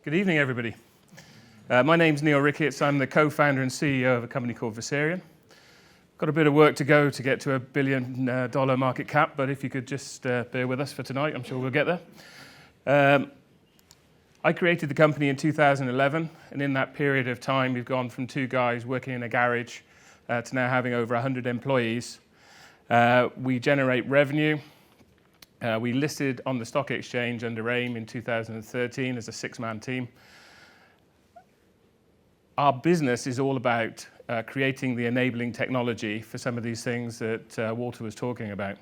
Good evening, everybody. My name's Neill Ricketts. I'm the co-founder and CEO of a company called Versarien. Got a bit of work to go to get to $1 billion market cap, but if you could just bear with us for tonight, I'm sure we'll get there. I created the company in 2011, and in that period of time, we've gone from two guys working in a garage to now having over 100 employees. We generate revenue. We listed on the stock exchange under AIM in 2013 as a six-man team. Our business is all about creating the enabling technology for some of these things that Walter was talking about.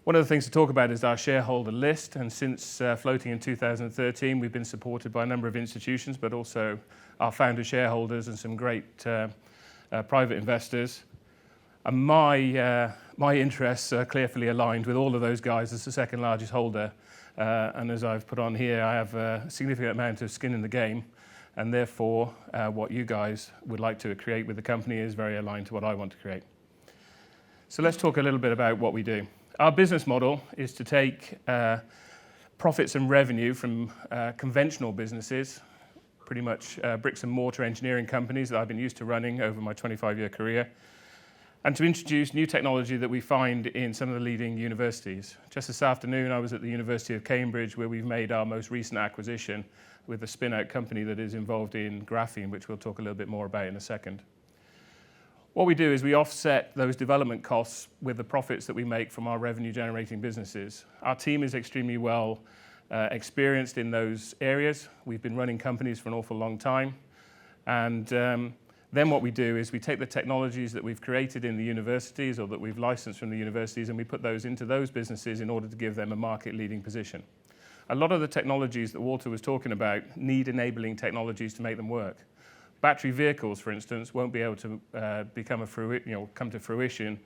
One of the things to talk about is our shareholder list, and since floating in 2013, we've been supported by a number of institutions, but also our founder shareholders and some great private investors. And my interests are clearly aligned with all of those guys as the second largest holder. And as I've put on here, I have a significant amount of skin in the game. And therefore, what you guys would like to create with the company is very aligned to what I want to create. So let's talk a little bit about what we do. Our business model is to take profits and revenue from conventional businesses, pretty much bricks and mortar engineering companies that I've been used to running over my 25-year career, and to introduce new technology that we find in some of the leading universities. Just this afternoon, I was at the University of Cambridge, where we've made our most recent acquisition with a spin-out company that is involved in Graphene, which we'll talk a little bit more about in a second. What we do is we offset those development costs with the profits that we make from our revenue-generating businesses. Our team is extremely well experienced in those areas. We've been running companies for an awful long time. And then what we do is we take the technologies that we've created in the universities or that we've licensed from the universities, and we put those into those businesses in order to give them a market-leading position. A lot of the technologies that Walter was talking about need enabling technologies to make them work. Battery vehicles, for instance, won't be able to come to fruition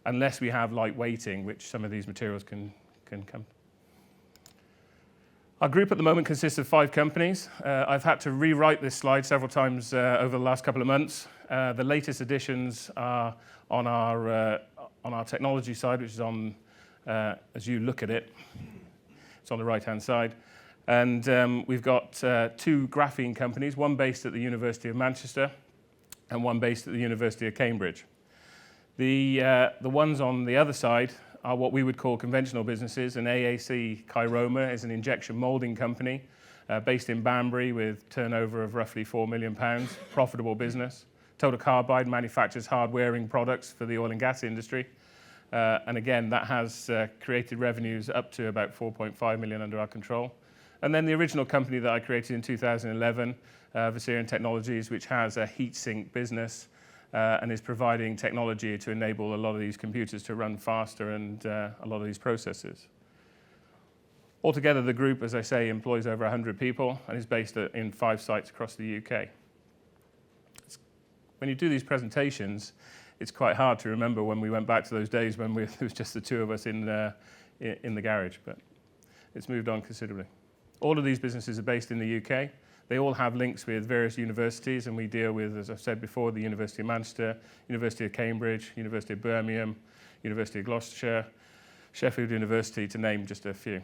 unless we have light weighting, which some of these materials can come. Our group at the moment consists of 5 companies. I've had to rewrite this slide several times over the last couple of months. The latest additions are on our technology side, which is on, as you look at it, it's on the right-hand side. And we've got 2 graphene companies, one based at the University of Manchester and one based at the University of Cambridge. The ones on the other side are what we would call conventional businesses. And AAC Chiroma is an injection molding company based in Banbury with turnover of roughly £4 million, profitable business. Total Carbide manufactures hard-wearing products for the oil and gas industry. And again, that has created revenues up to about 4.5 million under our control. And then the original company that I created in 2011, Versarien Technologies, which has a heat sink business and is providing technology to enable a lot of these computers to run faster and a lot of these processes. Altogether, the group, as I say, employs over 100 people and is based in 5 sites across the UK. When you do these presentations, it's quite hard to remember when we went back to those days when it was just the 2 of us in the garage, but it's moved on considerably. All of these businesses are based in the UK. They all have links with various universities, and we deal with, as I've said before, the University of Manchester, University of Cambridge, University of Birmingham, University of Gloucestershire, Sheffield University, to name just a few.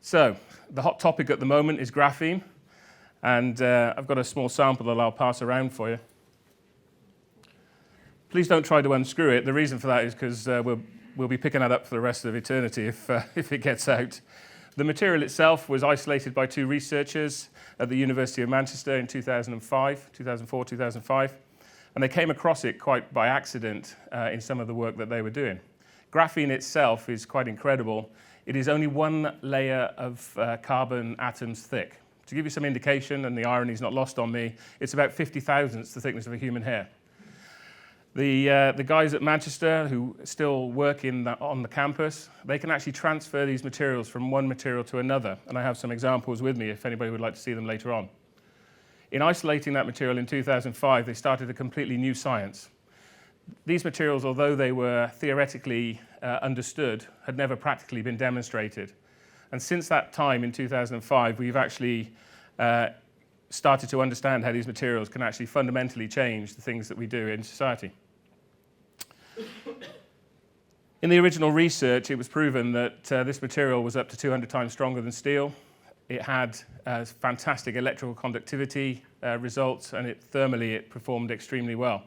So, the hot topic at the moment is graphene, and I've got a small sample that I'll pass around for you. Please don't try to unscrew it. The reason for that is because we'll be picking that up for the rest of eternity if it gets out. The material itself was isolated by 2 researchers at the University of Manchester in 2004, 2005, and they came across it quite by accident in some of the work that they were doing. Graphene itself is quite incredible. It is only 1 layer of carbon atoms thick. To give you some indication, and the irony is not lost on me, it's about 50 thousandths the thickness of a human hair. The guys at Manchester who still work on the campus, they can actually transfer these materials from one material to another. And I have some examples with me if anybody would like to see them later on. In isolating that material in 2005, they started a completely new science. These materials, although they were theoretically understood, had never practically been demonstrated. And since that time in 2005, we've actually started to understand how these materials can actually fundamentally change the things that we do in society. In the original research, it was proven that this material was up to 200 times stronger than steel. It had fantastic electrical conductivity results, and thermally it performed extremely well.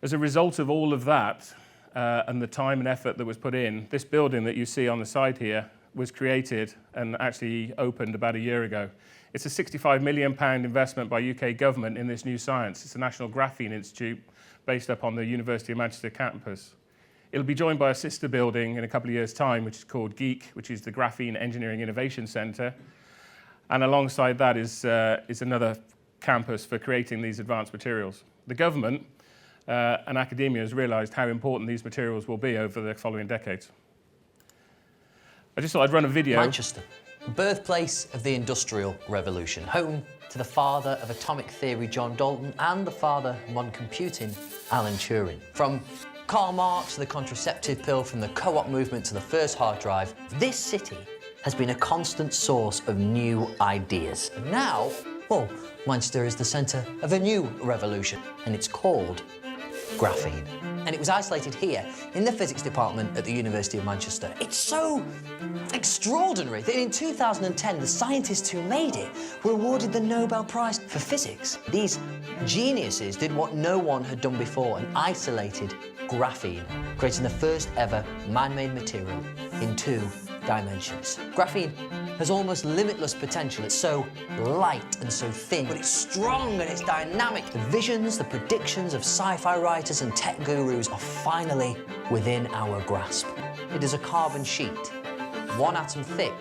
As a result of all of that and the time and effort that was put in, this building that you see on the side here was created and actually opened about a year ago. It's a £65 million investment by UK government in this new science. It's the National Graphene Institute based up on the University of Manchester campus. It'll be joined by a sister building in a couple of years' time, which is called GEEK, which is the Graphene Engineering Innovation Centre. And alongside that is another campus for creating these advanced materials. The government and academia has realised how important these materials will be over the following decades. I just thought I'd run a video. Manchester, birthplace of the Industrial Revolution, home to the father of atomic theory, John Dalton, and the father of modern computing, Alan Turing. From Karl Marx to the contraceptive pill, from the co-op movement to the first hard drive, this city has been a constant source of new ideas. And now, well, Manchester is the centre of a new revolution, and it's called graphene. And it was isolated here in the physics department at the University of Manchester. It's so extraordinary that in 2010, the scientists who made it were awarded the Nobel Prize for Physics. These geniuses did what no one had done before and isolated graphene, creating the first ever man-made material in 2 dimensions. Graphene has almost limitless potential. It's so light and so thin, but it's strong and it's dynamic. The visions, the predictions of sci-fi writers and tech gurus are finally within our grasp. It is a carbon sheet, 1 atom thick,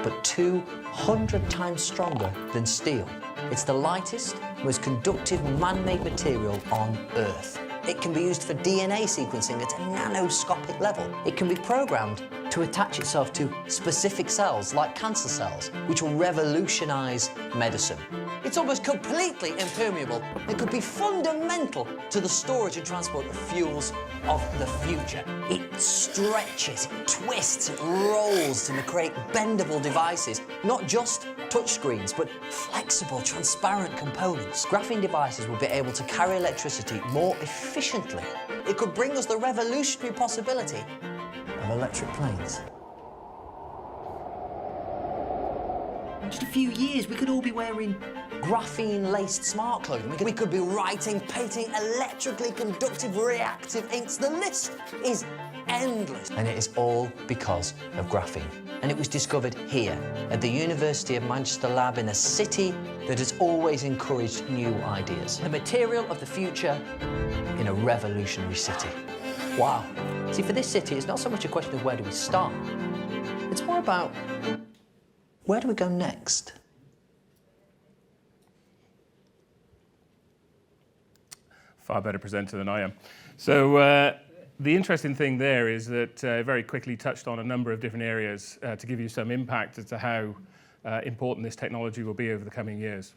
but 200 times stronger than steel. It's the lightest, most conductive man-made material on Earth. It can be used for DNA sequencing at a nanoscopic level. It can be programmed to attach itself to specific cells, like cancer cells, which will revolutionise medicine. It's almost completely impermeable and could be fundamental to the storage and transport of fuels of the future. It stretches, it twists, it rolls to create bendable devices, not just touchscreens, but flexible, transparent components. Graphene devices will be able to carry electricity more efficiently. It could bring us the revolutionary possibility of electric planes. In just a few years, we could all be wearing graphene-laced smart clothing. We could be writing, painting electrically conductive reactive inks. The list is endless. And it is all because of graphene. And it was discovered here at the University of Manchester lab in a city that has always encouraged new ideas. The material of the future in a revolutionary city. Wow. See, for this city, it's not so much a question of where do we start. It's more about where do we go next? Far better presenter than I am. So the interesting thing there is that very quickly touched on a number of different areas to give you some impact as to how important this technology will be over the coming years.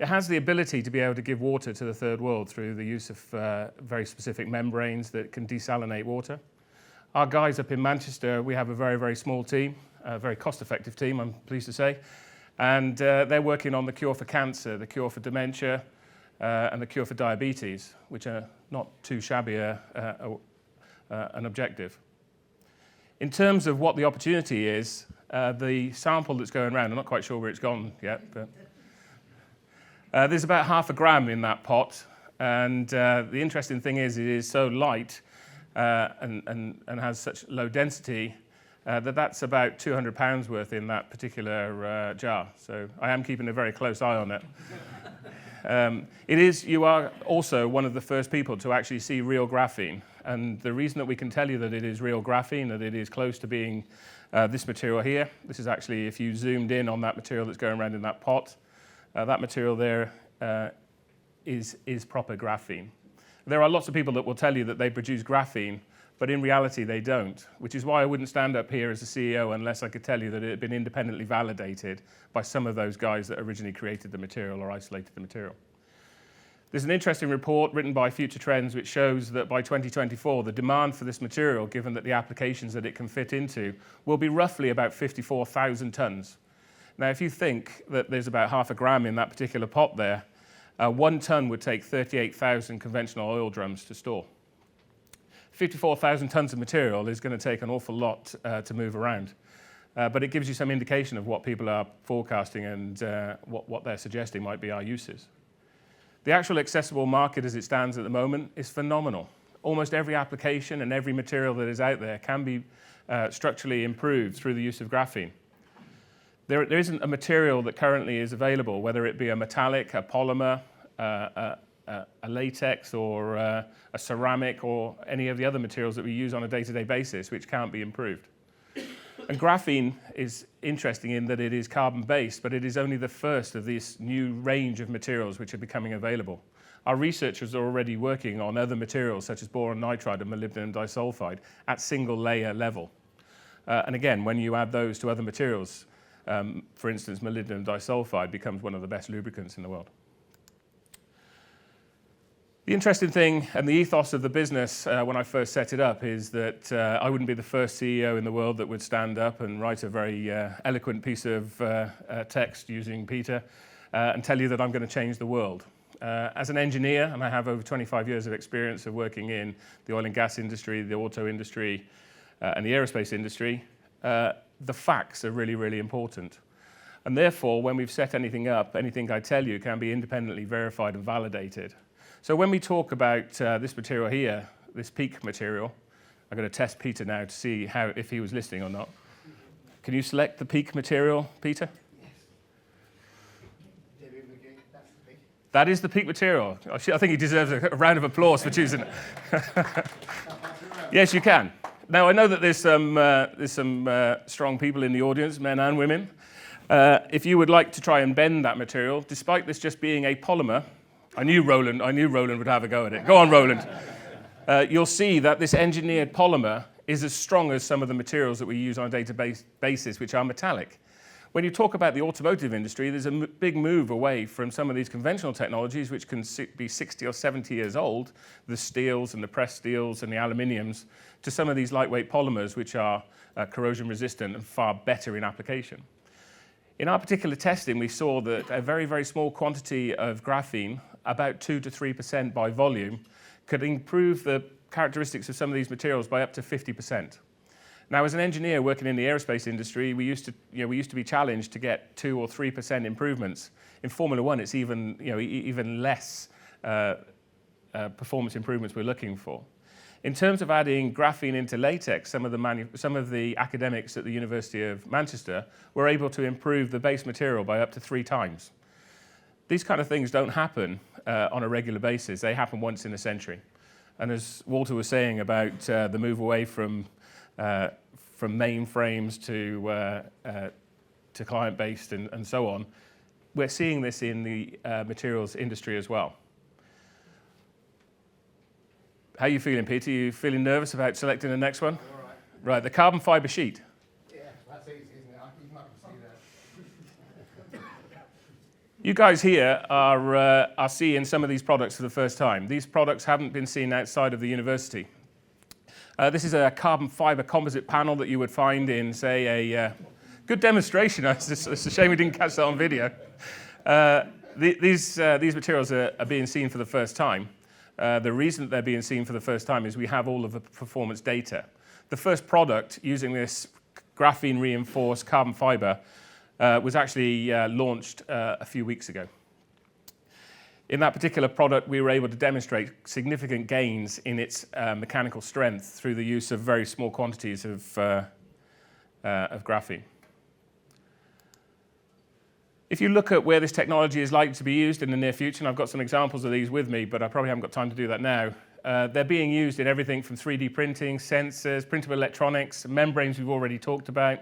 It has the ability to be able to give water to the third world through the use of very specific membranes that can desalinate water. Our guys up in Manchester, we have a very, very small team, a very cost-effective team, I'm pleased to say, and they're working on the cure for cancer, the cure for dementia, and the cure for diabetes, which are not too shabby an objective. In terms of what the opportunity is, the sample that's going around, I'm not quite sure where it's gone yet, but there's about 0.5 gram in that pot, and the interesting thing is it is so light and has such low density that's about £200 worth in that particular jar. So I am keeping a very close eye on it. You are also one of the first people to actually see real graphene. And the reason that we can tell you that it is real graphene, that it is close to being this material here, this is actually, if you zoomed in on that material that's going around in that pot, that material there is proper graphene. There are lots of people that will tell you that they produce graphene, but in reality they don't, which is why I wouldn't stand up here as a CEO unless I could tell you that it had been independently validated by some of those guys that originally created the material or isolated the material. There's an interesting report written by Future Trends which shows that by 2024, the demand for this material, given that the applications that it can fit into, will be roughly about 54,000 tons. Now, if you think that there's about 0.5 gram in that particular pot there, 1 ton would take 38,000 conventional oil drums to store. 54,000 tons of material is going to take an awful lot to move around. but it gives you some indication of what people are forecasting and what they're suggesting might be our uses. The actual accessible market as it stands at the moment is phenomenal. Almost every application and every material that is out there can be structurally improved through the use of graphene. There isn't a material that currently is available, whether it be a metallic, a polymer, a latex, or a ceramic, or any of the other materials that we use on a day-to-day basis, which can't be improved. And graphene is interesting in that it is carbon-based, but it is only the first of this new range of materials which are becoming available. Our researchers are already working on other materials such as boron nitride and molybdenum disulfide at single-layer level. And again, when you add those to other materials, for instance, molybdenum disulfide becomes one of the best lubricants in the world. The interesting thing and the ethos of the business when I first set it up is that I wouldn't be the first CEO in the world that would stand up and write a very eloquent piece of text using Peter and tell you that I'm going to change the world. As an engineer, and I have over 25 years of experience of working in the oil and gas industry, the auto industry, and the aerospace industry, the facts are really, really important. And therefore, when we've set anything up, anything I tell you can be independently verified and validated. So when we talk about this material here, this PEEK material, I'm going to test Peter now to see if he was listening or not. Can you select the PEEK material, Peter? Yes. That is the PEEK material. I think he deserves a round of applause for choosing it. Yes, you can. Now, I know that there's some strong people in the audience, men and women. If you would like to try and bend that material, despite this just being a polymer, I knew Roland would have a go at it. Go on, Roland. You'll see that this engineered polymer is as strong as some of the materials that we use on a day-to-day basis, which are metallic. When you talk about the automotive industry, there's a big move away from some of these conventional technologies, which can be 60 or 70 years old, the steels and the pressed steels and the aluminiums, to some of these lightweight polymers, which are corrosion resistant and far better in application. In our particular testing, we saw that a very, very small quantity of graphene, about 2 to 3% by volume, could improve the characteristics of some of these materials by up to 50%. Now, as an engineer working in the aerospace industry, we used to be challenged to get 2 or 3% improvements. In Formula One, it's even less performance improvements we're looking for. In terms of adding graphene into latex, some of the academics at the University of Manchester were able to improve the base material by up to 3 times. These kind of things don't happen on a regular basis. They happen once in a century. And as Walter was saying about the move away from mainframes to client-based and so on, we're seeing this in the materials industry as well. How are you feeling, Peter? Are you feeling nervous about selecting the next one? All right. Right, the carbon fiber sheet. Yeah, that's easy, isn't it? You might see that. You guys here are seeing some of these products for the first time. These products haven't been seen outside of the university. This is a carbon fiber composite panel that you would find in, say, a good demonstration. It's a shame we didn't catch that on video. These materials are being seen for the first time. The reason that they're being seen for the first time is we have all of the performance data. The first product using this graphene reinforced carbon fiber was actually launched a few weeks ago. In that particular product, we were able to demonstrate significant gains in its mechanical strength through the use of very small quantities of graphene. If you look at where this technology is likely to be used in the near future, and I've got some examples of these with me, but I probably haven't got time to do that now, they're being used in everything from 3D printing, sensors, printable electronics, membranes we've already talked about,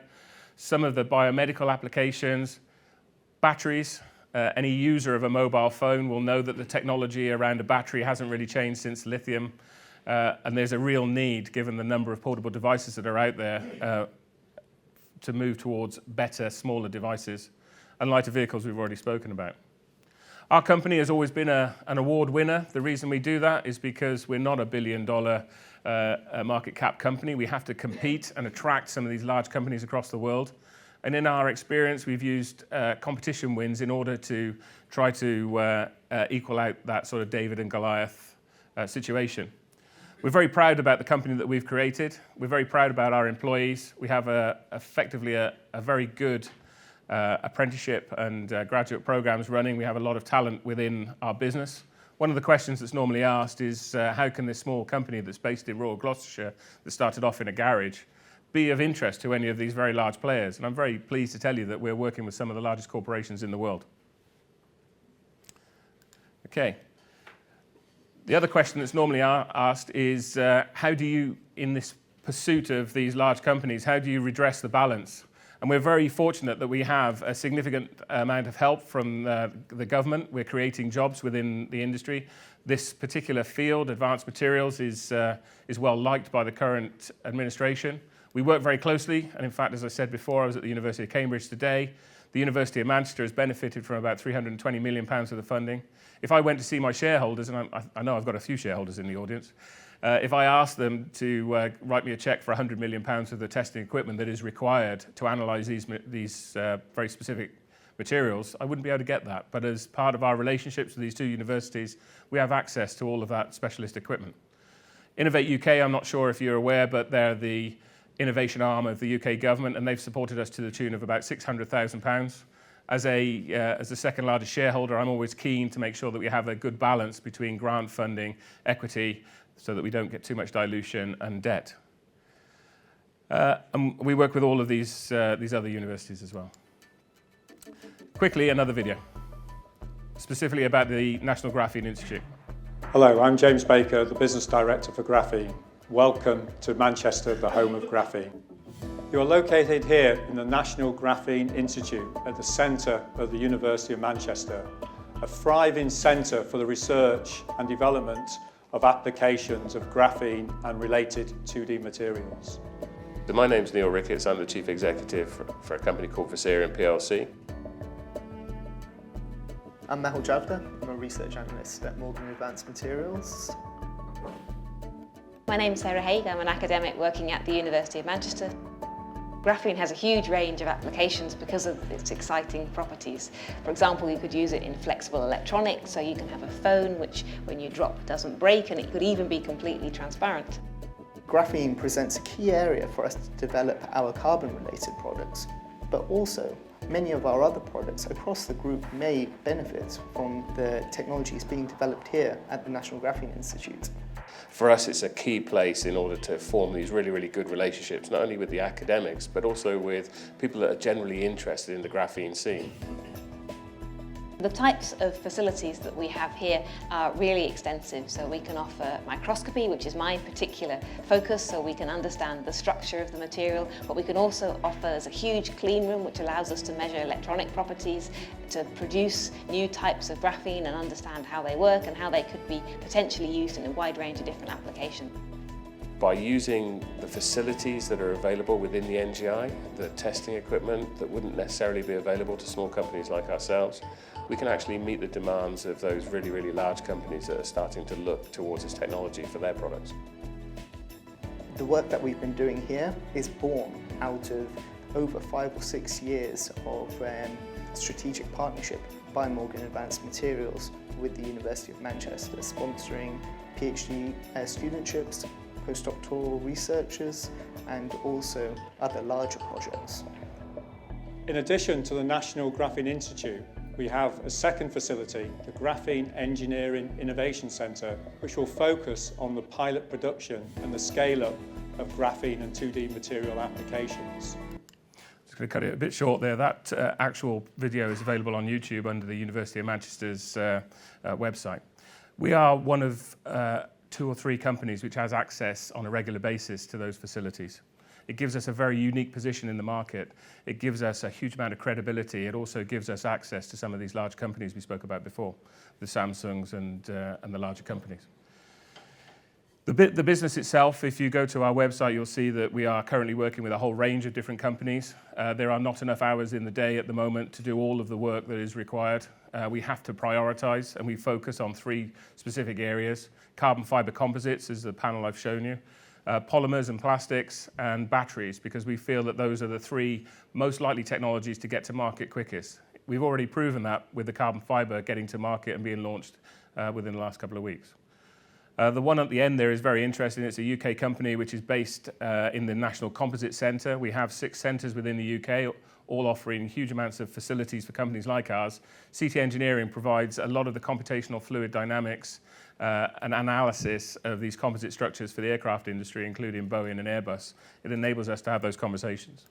some of the biomedical applications, batteries. Any user of a mobile phone will know that the technology around a battery hasn't really changed since lithium, and there's a real need, given the number of portable devices that are out there, to move towards better, smaller devices. And lighter vehicles we've already spoken about. Our company has always been an award winner. The reason we do that is because we're not a billion-dollar market cap company. We have to compete and attract some of these large companies across the world. And in our experience, we've used competition wins in order to try to equal out that sort of David and Goliath situation. We're very proud about the company that we've created. We're very proud about our employees. We have effectively a very good apprenticeship and graduate programs running. We have a lot of talent within our business. One of the questions that's normally asked is how can this small company that's based in rural Gloucestershire, that started off in a garage, be of interest to any of these very large players? And I'm very pleased to tell you that we're working with some of the largest corporations in the world. Okay. The other question that's normally asked is how do you, in this pursuit of these large companies, how do you redress the balance? And we're very fortunate that we have a significant amount of help from the government. We're creating jobs within the industry. This particular field, advanced materials, is well liked by the current administration. We work very closely, and in fact, as I said before, I was at the University of Cambridge today. The University of Manchester has benefited from about £320 million worth of funding. If I went to see my shareholders, and I know I've got a few shareholders in the audience, if I asked them to write me a cheque for £100 million worth of the testing equipment that is required to analyse these very specific materials, I wouldn't be able to get that. But as part of our relationships with these two universities, we have access to all of that specialist equipment. Innovate UK, I'm not sure if you're aware, but they're the innovation arm of the UK government, and they've supported us to the tune of about £600,000. As the second largest shareholder, I'm always keen to make sure that we have a good balance between grant funding, equity, so that we don't get too much dilution and debt. And we work with all of these other universities as well. Quickly, another video, specifically about the National Graphene Institute. Hello, I'm James Baker, the Business Director for Graphene. Welcome to Manchester, the home of graphene. You are located here in the National Graphene Institute at the centre of the University of Manchester, a thriving centre for the research and development of applications of graphene and related 2D materials. So my name's Neill Ricketts. I'm the Chief Executive for a company called Versarien plc. I'm Neill Ricketts. I'm a research analyst at Morgan Advanced Materials. My name's Sarah Haig. I'm an academic working at the University of Manchester. Graphene has a huge range of applications because of its exciting properties. For example, you could use it in flexible electronics, so you can have a phone which, when you drop, doesn't break, and it could even be completely transparent. Graphene presents a key area for us to develop our carbon-related products, but also many of our other products across the group may benefit from the technologies being developed here at the National Graphene Institute. For us, it's a key place in order to form these really, really good relationships, not only with the academics, but also with people that are generally interested in the graphene scene. The types of facilities that we have here are really extensive, so we can offer microscopy, which is my particular focus, so we can understand the structure of the material, but we can also offer a huge clean room which allows us to measure electronic properties, to produce new types of graphene and understand how they work and how they could be potentially used in a wide range of different applications. By using the facilities that are available within the NGI, the testing equipment that wouldn't necessarily be available to small companies like ourselves, we can actually meet the demands of those really, really large companies that are starting to look towards this technology for their products. The work that we've been doing here is born out of over 5 or 6 years of strategic partnership by Morgan Advanced Materials with the University of Manchester, sponsoring PhD studentships, postdoctoral researchers, and also other larger projects. In addition to the National Graphene Institute, we have a second facility, the Graphene Engineering Innovation Centre, which will focus on the pilot production and the scale-up of graphene and 2D material applications. Just going to cut it a bit short there. That actual video is available on YouTube under the University of Manchester's website. We are one of 2 or 3 companies which has access on a regular basis to those facilities. It gives us a very unique position in the market. It gives us a huge amount of credibility. It also gives us access to some of these large companies we spoke about before, the Samsungs and the larger companies. The business itself, if you go to our website, you'll see that we are currently working with a whole range of different companies. There are not enough hours in the day at the moment to do all of the work that is required. We have to prioritize, and we focus on 3 specific areas: carbon fiber composites, is the panel I've shown you, polymers and plastics, and batteries, because we feel that those are the 3 most likely technologies to get to market quickest. We've already proven that with the carbon fiber getting to market and being launched within the last couple of weeks. The one at the end there is very interesting. It's a UK company which is based in the National Composite Centre. We have 6 centres within the UK, all offering huge amounts of facilities for companies like ours. CT Engineering provides a lot of the computational fluid dynamics and analysis of these composite structures for the aircraft industry, including Boeing and Airbus. It enables us to have those conversations.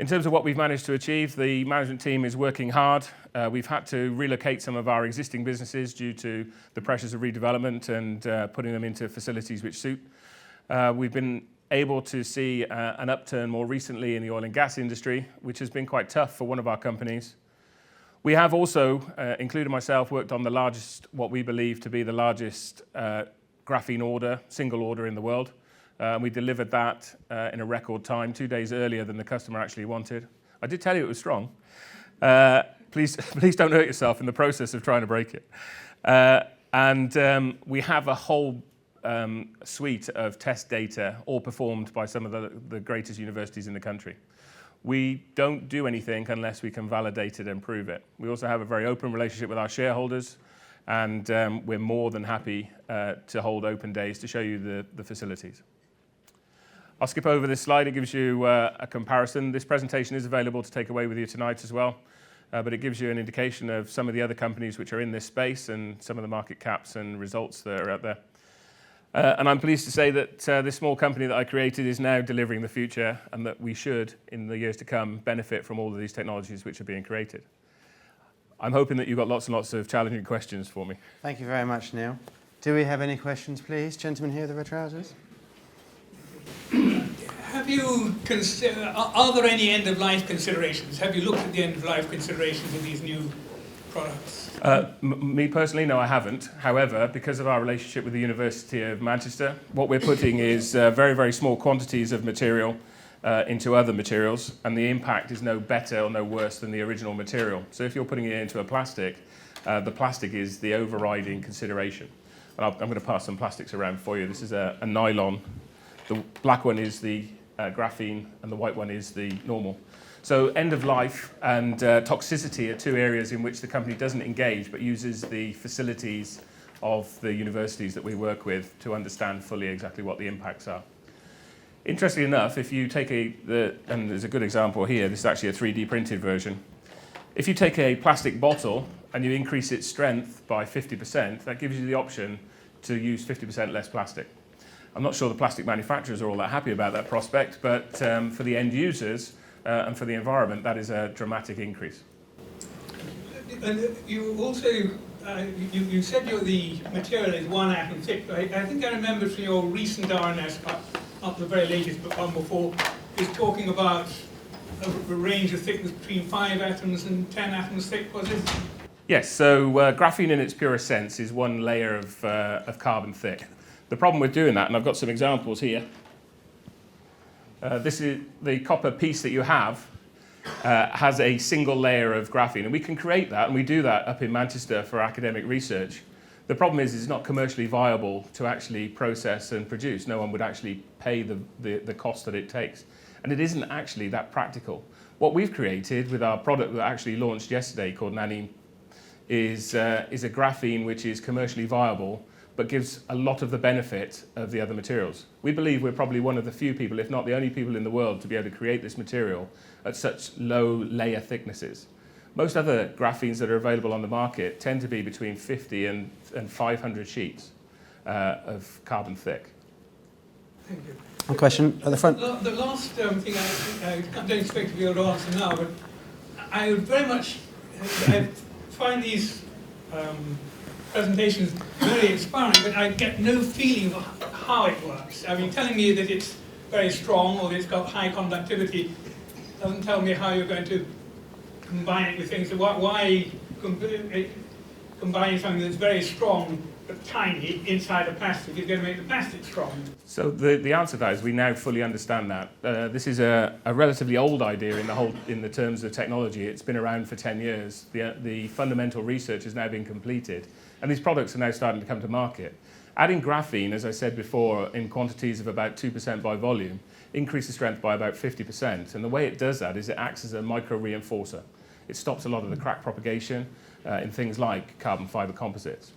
In terms of what we've managed to achieve, the management team is working hard. We've had to relocate some of our existing businesses due to the pressures of redevelopment and putting them into facilities which suit. We've been able to see an upturn more recently in the oil and gas industry, which has been quite tough for one of our companies. We have also, including myself, worked on the largest, what we believe to be the largest graphene order, single order in the world. We delivered that in a record time, 2 days earlier than the customer actually wanted. I did tell you it was strong. Please don't hurt yourself in the process of trying to break it. We have a whole suite of test data, all performed by some of the greatest universities in the country. We don't do anything unless we can validate it and prove it. We also have a very open relationship with our shareholders, and we're more than happy to hold open days to show you the facilities. I'll skip over this slide. It gives you a comparison. This presentation is available to take away with you tonight as well, but it gives you an indication of some of the other companies which are in this space and some of the market caps and results that are out there. And I'm pleased to say that this small company that I created is now delivering the future, and that we should, in the years to come, benefit from all of these technologies which are being created. I'm hoping that you've got lots and lots of challenging questions for me. Thank you very much, Neill. Do we have any questions, please? Gentlemen here with the red trousers. Have you are there any end-of-life considerations? Have you looked at the end-of-life considerations of these new products? Me personally, no, I haven't. However, because of our relationship with the University of Manchester, what we're putting is very, very small quantities of material into other materials, and the impact is no better or no worse than the original material. So if you're putting it into a plastic, the plastic is the overriding consideration. And I'm going to pass some plastics around for you. This is a nylon. The black one is the graphene, and the white one is the normal. So end of life and toxicity are 2 areas in which the company doesn't engage, but uses the facilities of the universities that we work with to understand fully exactly what the impacts are. Interestingly enough, if you take and there's a good example here, this is actually a 3D printed version. If you take a plastic bottle and you increase its strength by 50%, that gives you the option to use 50% less plastic. I'm not sure the plastic manufacturers are all that happy about that prospect, but for the end users and for the environment, that is a dramatic increase. And you also, you said the material is 1 atom thick. I think I remember from your recent RNS, not the very latest, but one before, is talking about a range of thickness between 5 atoms and 10 atoms thick, was it? Yes, so graphene in its purest sense is 1 layer of carbon thick. The problem with doing that, and I've got some examples here, this is the copper piece that you have has a single layer of graphene, and we can create that, and we do that up in Manchester for academic research. The problem is it's not commercially viable to actually process and produce. No one would actually pay the cost that it takes, and it isn't actually that practical. What we've created with our product that actually launched yesterday called Neill is a graphene which is commercially viable, but gives a lot of the benefit of the other materials. We believe we're probably one of the few people, if not the only people in the world, to be able to create this material at such low layer thicknesses. Most other graphenes that are available on the market tend to be between 50 and 500 sheets of carbon thick. Thank you. One question at the front. The last thing I don't expect to be able to answer now, but I would very much I find these presentations very inspiring, but I get no feeling of how it works. I mean, telling me that it's very strong or that it's got high conductivity doesn't tell me how you're going to combine it with things. So why combining something that's very strong but tiny inside a plastic is going to make the plastic strong? So the answer to that is we now fully understand that. This is a relatively old idea in the terms of technology. It's been around for 10 years. The fundamental research has now been completed, and these products are now starting to come to market. Adding graphene, as I said before, in quantities of about 2% by volume, increases strength by about 50%. And the way it does that is it acts as a micro-reinforcer. It stops a lot of the crack propagation in things like carbon fiber composites.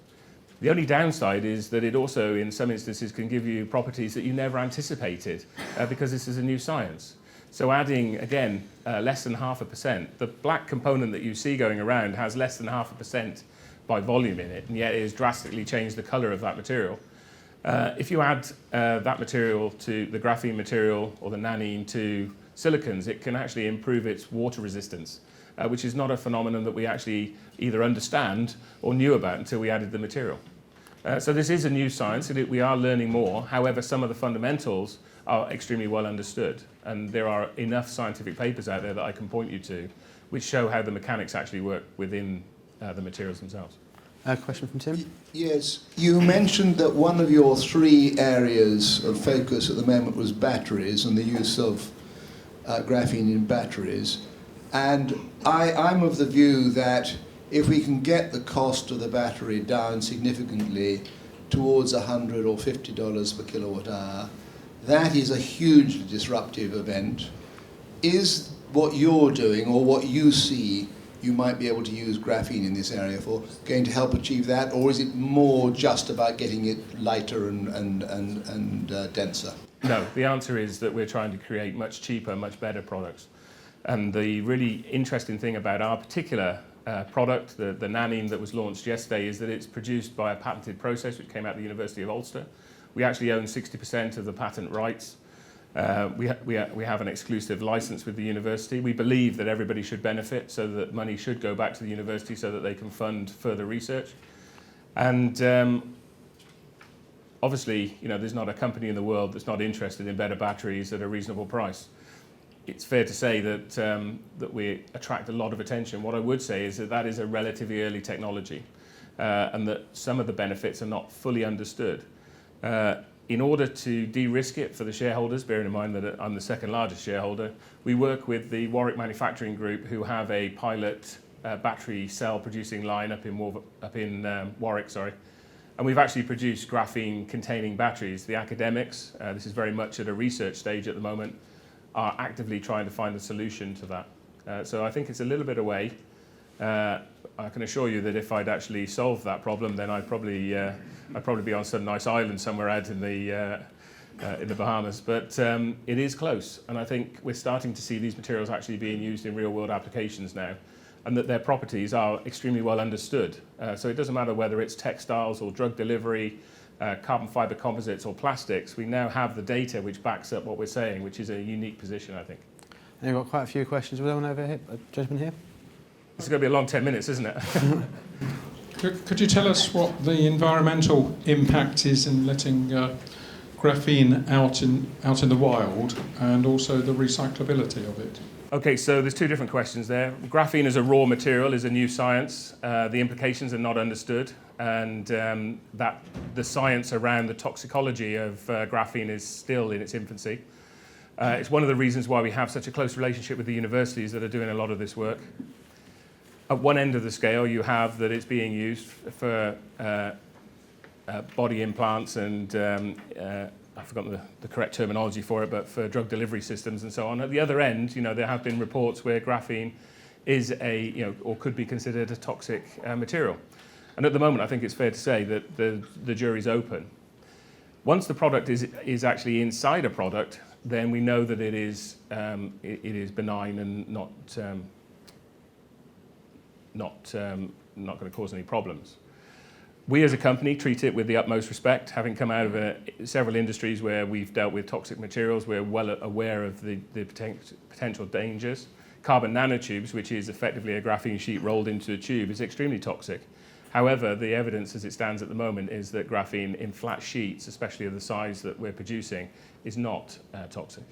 The only downside is that it also, in some instances, can give you properties that you never anticipated because this is a new science. So adding, again, less than 0.5%, the black component that you see going around has less than 0.5% by volume in it, and yet it has drastically changed the colour of that material. If you add that material to the graphene material or the nanine to silicons, it can actually improve its water resistance, which is not a phenomenon that we actually either understand or knew about until we added the material. So this is a new science, and we are learning more. However, some of the fundamentals are extremely well understood, and there are enough scientific papers out there that I can point you to which show how the mechanics actually work within the materials themselves. A question from Tim? Yes, you mentioned that one of your 3 areas of focus at the moment was batteries and the use of graphene in batteries. And I'm of the view that if we can get the cost of the battery down significantly towards $100 or $50 per kilowatt hour, that is a hugely disruptive event. Is what you're doing or what you see you might be able to use graphene in this area for going to help achieve that, or is it more just about getting it lighter and denser? No, the answer is that we're trying to create much cheaper, much better products. And the really interesting thing about our particular product, the nanine that was launched yesterday, is that it's produced by a patented process which came out of the University of Ulster. We actually own 60% of the patent rights. We have an exclusive license with the university. We believe that everybody should benefit, so that money should go back to the university so that they can fund further research. And obviously, there's not a company in the world that's not interested in better batteries at a reasonable price. It's fair to say that that we attract a lot of attention. What I would say is that that is a relatively early technology, and that some of the benefits are not fully understood. In order to de-risk it for the shareholders, bearing in mind that I'm the second largest shareholder, we work with the Warwick Manufacturing Group, who have a pilot battery cell producing line up in Warwick, and we've actually produced graphene containing batteries. The academics, this is very much at a research stage at the moment, are actively trying to find a solution to that. So I think it's a little bit away. I can assure you that if I'd actually solved that problem, then I'd probably be on some nice island somewhere out in the Bahamas. But it is close, and I think we're starting to see these materials actually being used in real-world applications now, and that their properties are extremely well understood. So it doesn't matter whether it's textiles or drug delivery, carbon fiber composites or plastics. We now have the data which backs up what we're saying, which is a unique position, I think. And we've got quite a few questions. With one over here, gentleman here. It's going to be a long 10 minutes, isn't it? Could you tell us what the environmental impact is in letting graphene out in the wild, and also the recyclability of it? Okay, so there's 2 different questions there. Graphene as a raw material is a new science. The implications are not understood, and that the science around the toxicology of graphene is still in its infancy. It's one of the reasons why we have such a close relationship with the universities that are doing a lot of this work. At one end of the scale, you have that it's being used for body implants and I've forgotten the correct terminology for it, but for drug delivery systems and so on. At the other end, there have been reports where graphene is or could be considered a toxic material. And at the moment, I think it's fair to say that the jury's open. Once the product is actually inside a product, then we know that it is benign and not going to cause any problems. We as a company treat it with the utmost respect. Having come out of several industries where we've dealt with toxic materials, we're well aware of the potential dangers. Carbon nanotubes, which is effectively a graphene sheet rolled into a tube, is extremely toxic. However, the evidence as it stands at the moment is that graphene in flat sheets, especially of the size that we're producing, is not toxic.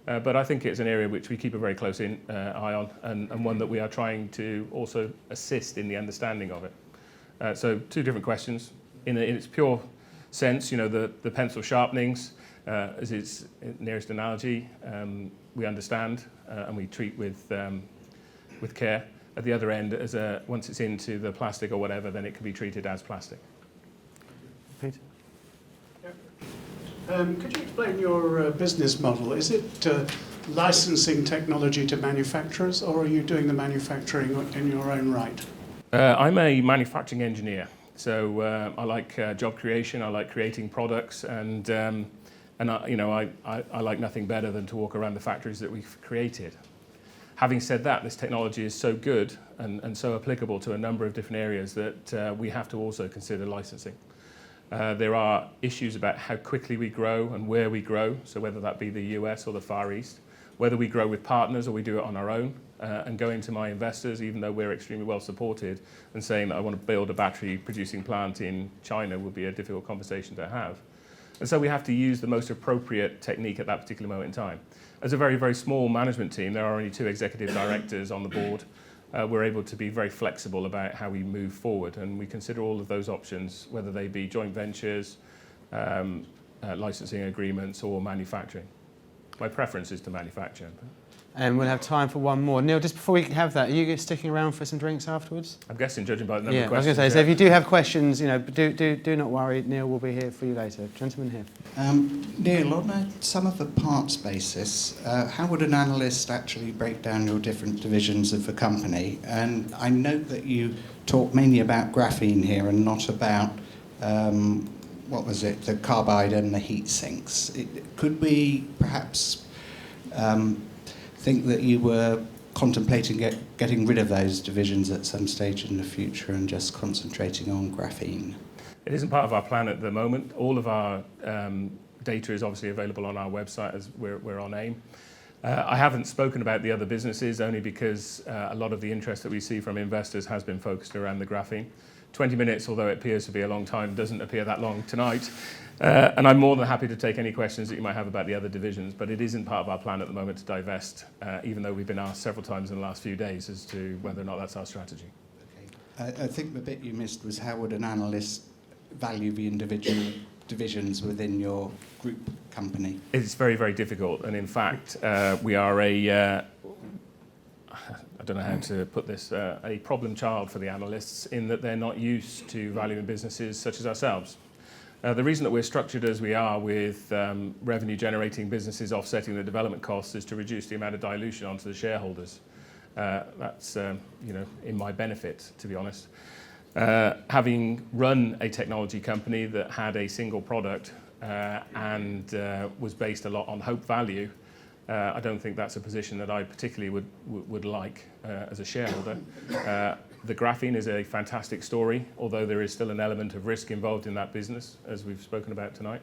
But I think it's an area which we keep a very close eye on, and one that we are trying to also assist in the understanding of it. So 2 different questions. In its pure sense, the pencil sharpenings, as its nearest analogy, we understand and we treat with care. At the other end, once it's into the plastic or whatever, then it can be treated as plastic. Peter? Could you explain your business model? Is it licensing technology to manufacturers, or are you doing the manufacturing in your own right? I'm a manufacturing engineer. So I like job creation, I like creating products, and I like nothing better than to walk around the factories that we've created. Having said that, this technology is so good and so applicable to a number of different areas that we have to also consider licensing. There are issues about how quickly we grow and where we grow, so whether that be the US or the Far East, whether we grow with partners or we do it on our own, and going to my investors, even though we're extremely well supported, and saying that I want to build a battery producing plant in China would be a difficult conversation to have. And so we have to use the most appropriate technique at that particular moment in time. As a very, very small management team, there are only 2 executive directors on the board. We're able to be very flexible about how we move forward, and we consider all of those options, whether they be joint ventures, licensing agreements, or manufacturing. My preference is to manufacture. And we'll have time for one more. Neill, just before we have that, are you sticking around for some drinks afterwards? I'm guessing, judging by the number of I was questions. going to say, so if you do have questions, do not worry. Neill will be here for you later. Gentleman here. Neill, on some of the parts basis, how would an analyst actually break down your different divisions of the company? And I note that you talk mainly about graphene here and not about, the carbide and the heat sinks. Could we perhaps think that you were contemplating getting rid of those divisions at some stage in the future and just concentrating on graphene? It isn't part of our plan at the moment. All of our data is obviously available on our website as we're on AIM. I haven't spoken about the other businesses only because a lot of the interest that we see from investors has been focused around the graphene. 20 minutes, although it appears to be a long time, doesn't appear that long tonight. And I'm more than happy to take any questions that you might have about the other divisions, but it isn't part of our plan at the moment to divest, even though we've been asked several times in the last few days as to whether or not that's our strategy. Okay. I think the bit you missed was how would an analyst value the individual divisions within your group company? It's very, very difficult, and in fact, we are I don't know how to put this, a problem child for the analysts in that they're not used to valuing businesses such as ourselves. The reason that we're structured as we are with revenue generating businesses offsetting the development costs is to reduce the amount of dilution onto the shareholders. That's in my benefit, to be honest. Having run a technology company that had a single product and was based a lot on hope value, I don't think that's a position that I particularly would like as a shareholder. The graphene is a fantastic story, although there is still an element of risk involved in that business, as we've spoken about tonight.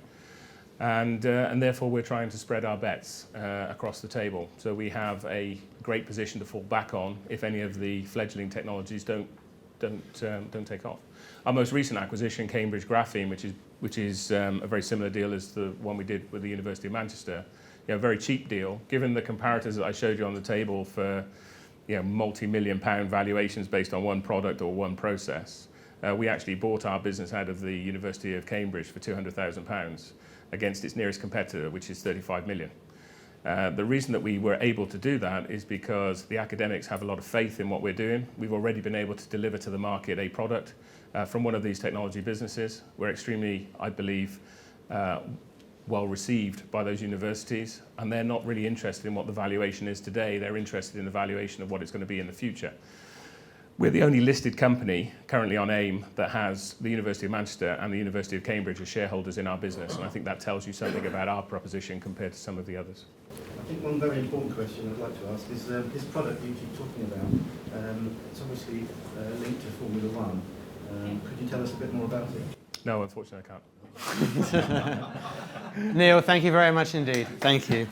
And therefore, we're trying to spread our bets across the table. So we have a great position to fall back on if any of the fledgling technologies don't take off. Our most recent acquisition, Cambridge Graphene, which is a very similar deal as the one we did with the University of Manchester. A very cheap deal, given the comparators that I showed you on the table for multi-million-pound valuations based on one product or one process. We actually bought our business out of the University of Cambridge for £200,000 against its nearest competitor, which is 35 million. The reason that we were able to do that is because the academics have a lot of faith in what we're doing. We've already been able to deliver to the market a product from one of these technology businesses. We're extremely, I believe, well received by those universities, and they're not really interested in what the valuation is today. They're interested in the valuation of what it's going to be in the future. We're the only listed company currently on AIM that has the University of Manchester and the University of Cambridge as shareholders in our business, and I think that tells you something about our proposition compared to some of the others. I think one very important question I'd like to ask is this product you keep talking about, it's obviously linked to Formula One. Could you tell us a bit more about it? No, unfortunately I can't. Neill, thank you very much indeed. Thank you.